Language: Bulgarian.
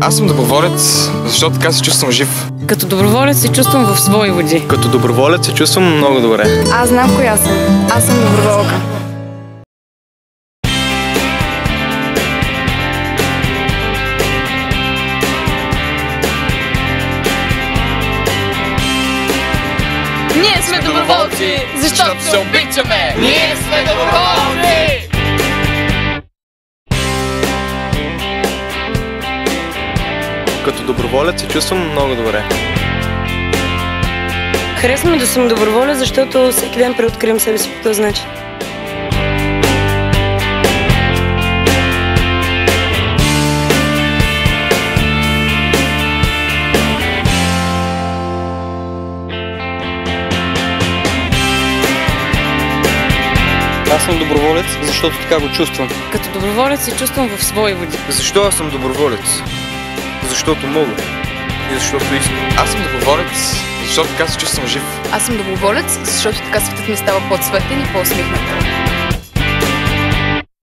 Аз съм доброволец, защото така се чувствам жив. Като доброволец се чувствам в свои води. Като доброволец се чувствам много добре. Аз знам коя съм. Аз съм доброволка. Ние сме доброволци, защото се обичаме! Ние сме доброволци! Като доброволец се чувствам много добре. Харесва ми да съм доброволец, защото всеки ден преоткривам себе си по този начин. Аз съм доброволец, защото така го чувствам. Като доброволец се чувствам в свои води. Защо аз съм доброволец? Защото мога. И защото искам. Аз съм доброволец, защото така се чувствам жив. Аз съм доброволец, защото така светът ми става по-цветен и по-усмихнат.